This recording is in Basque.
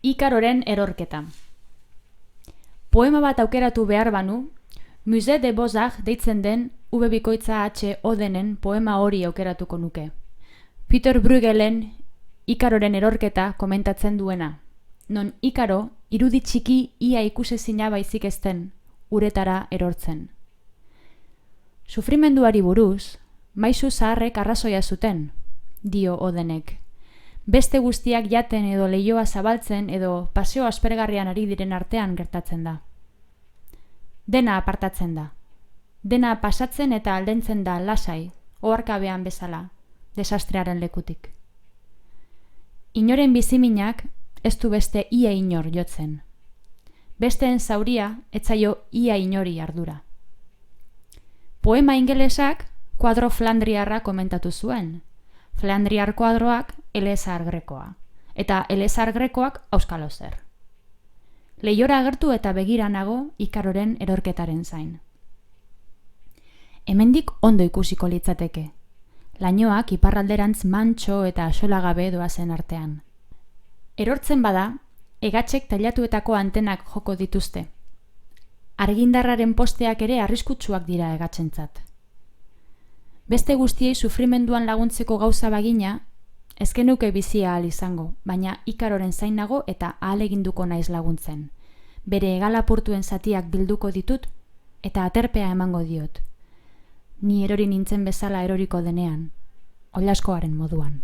Ikaroren erorketa. Poema bat aukeratu behar banu, Musée des Beaux-Arts deitzen den V.H. Odenen poema hori aukeratuko nuke. Peter Bruegelen Ikaroren erorketa komentatzen duena, non Ikaro irudi txiki ia ikusezina baizik ezten, uretara erortzen. Sufrimenduari buruz, maisu zaharrek arrazoia zuten, dio Odenek. Beste guztiak jaten edo leihoa zabaltzen edo paseo aspergarrian ari diren artean gertatzen da. Dena apartatzen da. Dena pasatzen eta aldentzen da lasai, oharkabean bezala, desastrearen lekutik. Inoren biziminak ez du beste ia inor jotzen. Besteen zauria etzaio ia inori ardura. Poema ingelesak kuadro flandriarra komentatu zuen. Flandriar kuadroak elezahar grekoa, eta elezahar grekoak auskalo zer. Leihora agertu eta begira nago Ikaroren erorketaren zain. Hemendik ondo ikusiko litzateke. Lainoak iparralderantz mantxo eta axolagabe doazen artean. Erortzen bada, hegatsek tailatuetako antenak joko dituzte. Argindarraren posteak ere arriskutsuak dira hegatsentzat. Beste guztiei sufrimenduan laguntzeko gauza bagina, ez genuke bizia ahal izango, baina Ikaroren zain nago eta ahaleginduko naiz laguntzen. Bere hegalapurtuen zatiak bilduko ditut eta aterpea emango diot. Ni erori nintzen bezala eroriko denean, oilaskoaren moduan.